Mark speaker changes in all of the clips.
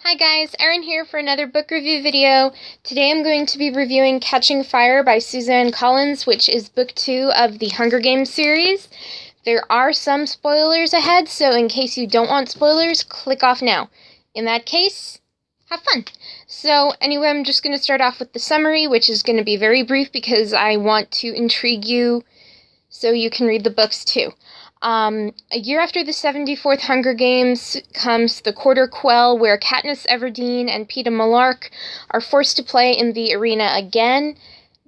Speaker 1: Hi guys, Erin here for another book review video. Today I'm going to be reviewing Catching Fire by Suzanne Collins, which is book 2 of the Hunger Games series. There are some spoilers ahead, so in case you don't want spoilers, click off now. In that case, have fun. So anyway, I'm just going to start off with the summary, which is going to be very brief because I want to intrigue you so you can read the books too. A year after the 74th Hunger Games comes the Quarter Quell, where Katniss Everdeen and Peeta Mellark are forced to play in the arena again,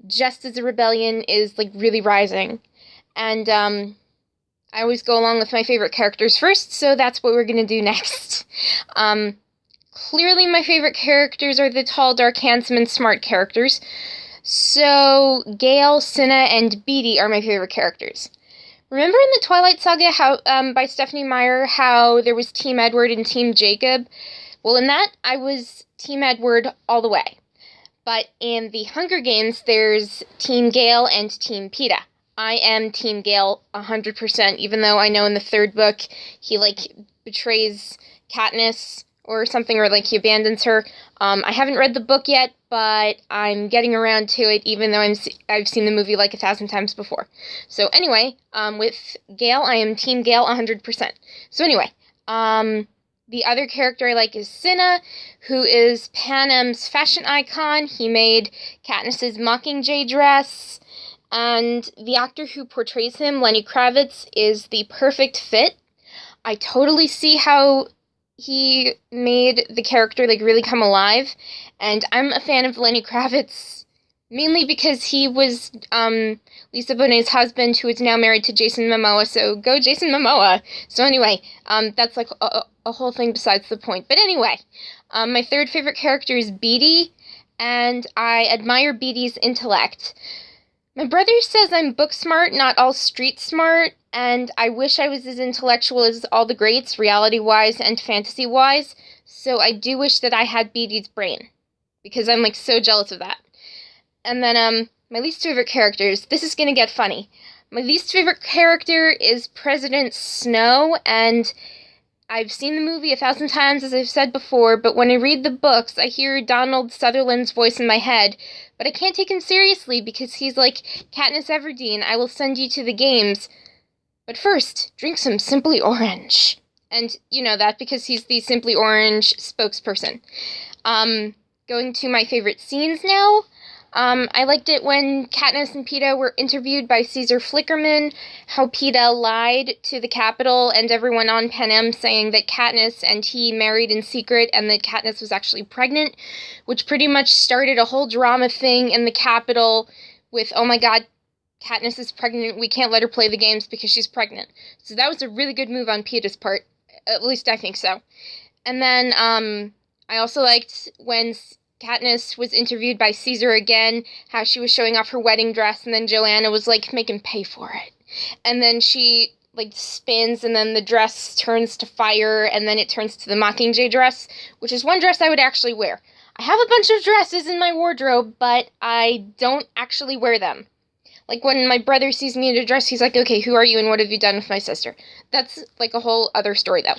Speaker 1: just as the rebellion is, really rising. And, I always go along with my favorite characters first, so that's what we're gonna do next. Clearly my favorite characters are the tall, dark, handsome, and smart characters. So, Gale, Cinna, and Beetee are my favorite characters. Remember in the Twilight Saga by Stephenie Meyer how there was Team Edward and Team Jacob? Well, in that, I was Team Edward all the way. But in the Hunger Games, there's Team Gale and Team Peeta. I am Team Gale 100%, even though I know in the third book he, betrays Katniss or something, or, he abandons her. I haven't read the book yet, but I'm getting around to it, even though I've seen the movie 1,000 times before. So anyway, with Gale, I am Team Gale 100%. So anyway, the other character I like is Cinna, who is Panem's fashion icon. He made Katniss's Mockingjay dress, and the actor who portrays him, Lenny Kravitz, is the perfect fit. I totally see how he made the character, really come alive, and I'm a fan of Lenny Kravitz, mainly because he was, Lisa Bonet's husband, who is now married to Jason Momoa, so go Jason Momoa! So anyway, that's, a whole thing besides the point. But anyway, my third favorite character is Beetee, and I admire Beetee's intellect. My brother says I'm book smart, not all street smart, and I wish I was as intellectual as all the greats, reality-wise and fantasy-wise, so I do wish that I had Beetee's brain, because I'm, so jealous of that. And then, my least favorite characters. This is gonna get funny. My least favorite character is President Snow, and I've seen the movie 1,000 times, as I've said before, but when I read the books, I hear Donald Sutherland's voice in my head, but I can't take him seriously because he's like, Katniss Everdeen, I will send you to the games. But first, drink some Simply Orange. And you know that because he's the Simply Orange spokesperson. Going to my favorite scenes now. I liked it when Katniss and Peeta were interviewed by Caesar Flickerman, how Peeta lied to the Capitol and everyone on Panem, saying that Katniss and he married in secret and that Katniss was actually pregnant, which pretty much started a whole drama thing in the Capitol with, oh my god, Katniss is pregnant, we can't let her play the games because she's pregnant. So that was a really good move on Peeta's part. At least I think so. And then, I also liked when Katniss was interviewed by Caesar again, how she was showing off her wedding dress, and then Joanna was, make him pay for it. And then she, spins, and then the dress turns to fire, and then it turns to the Mockingjay dress, which is one dress I would actually wear. I have a bunch of dresses in my wardrobe, but I don't actually wear them. When my brother sees me in a dress, he's like, okay, who are you and what have you done with my sister? That's, a whole other story, though.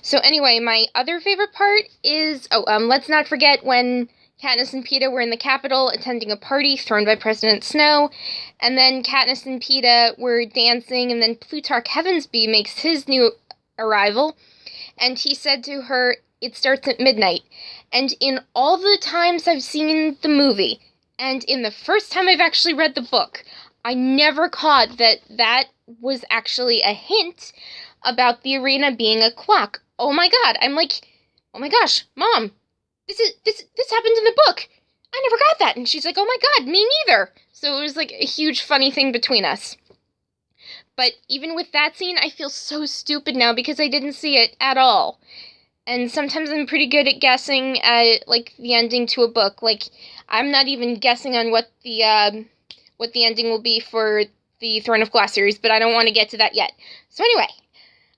Speaker 1: So anyway, my other favorite part is, let's not forget when Katniss and Peeta were in the Capitol attending a party thrown by President Snow, and then Katniss and Peeta were dancing, and then Plutarch Heavensbee makes his new arrival, and he said to her, it starts at midnight. And in all the times I've seen the movie, and in the first time I've actually read the book, I never caught that was actually a hint about the arena being a clock. Oh my god, I'm like, oh my gosh, Mom, this happened in the book. I never got that. And she's like, oh my god, me neither. So it was a huge funny thing between us. But even with that scene, I feel so stupid now because I didn't see it at all. And sometimes I'm pretty good at guessing at, the ending to a book. I'm not even guessing on what the ending will be for the Throne of Glass series, but I don't want to get to that yet. So anyway,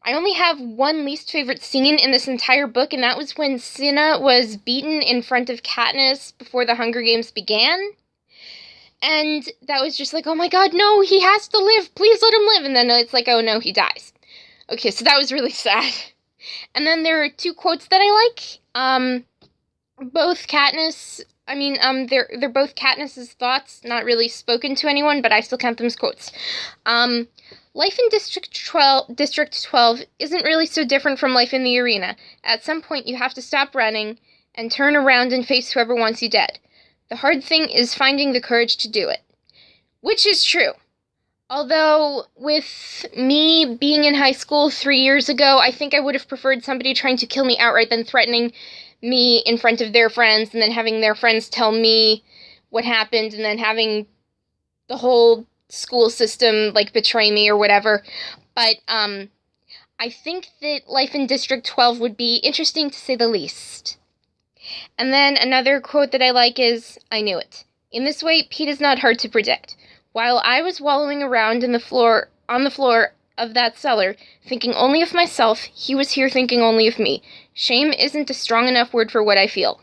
Speaker 1: I only have one least favorite scene in this entire book, and that was when Cinna was beaten in front of Katniss before the Hunger Games began. And that was just oh my god, no, he has to live, please let him live. And then it's oh no, he dies. Okay, so that was really sad. And then there are two quotes that I like. both Katniss, they're both Katniss's thoughts, not really spoken to anyone, but I still count them as quotes. Life in District 12 isn't really so different from life in the arena. At some point, you have to stop running and turn around and face whoever wants you dead. The hard thing is finding the courage to do it. Which is true. Although, with me being in high school 3 years ago, I think I would have preferred somebody trying to kill me outright than threatening me in front of their friends, and then having their friends tell me what happened, and then having the whole school system, like, betray me or whatever. But, I think that life in District 12 would be interesting to say the least. And then another quote that I like is, "I knew it. In this way, Pete is not hard to predict. While I was wallowing around on the floor of that cellar, thinking only of myself, he was here thinking only of me. Shame isn't a strong enough word for what I feel."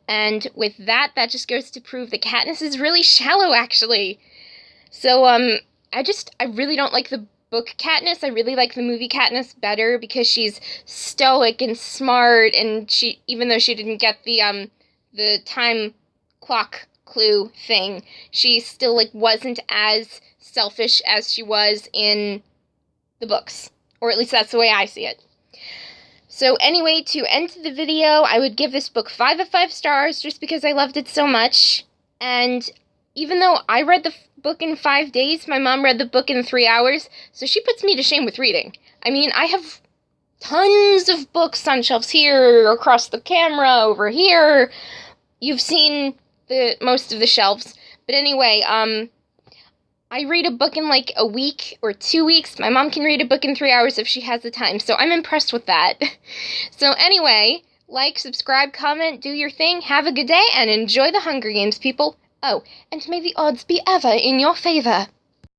Speaker 1: And with that just goes to prove that Katniss is really shallow, actually. So, I really don't like the book Katniss. I really like the movie Katniss better because she's stoic and smart, and even though she didn't get the time clock clue thing, she still, like, wasn't as selfish as she was in the books. Or at least that's the way I see it. So anyway, to end the video, I would give this book 5 of 5 stars just because I loved it so much. And even though I read the book in 5 days, my mom read the book in 3 hours, so she puts me to shame with reading. I mean, I have tons of books on shelves here, across the camera, over here. You've seen most of the shelves. But anyway, I read a book in like a week or 2 weeks. My mom can read a book in 3 hours if she has the time, so I'm impressed with that. So anyway, like, subscribe, comment, do your thing, have a good day, and enjoy the Hunger Games, people. Oh, and may the odds be ever in your favor.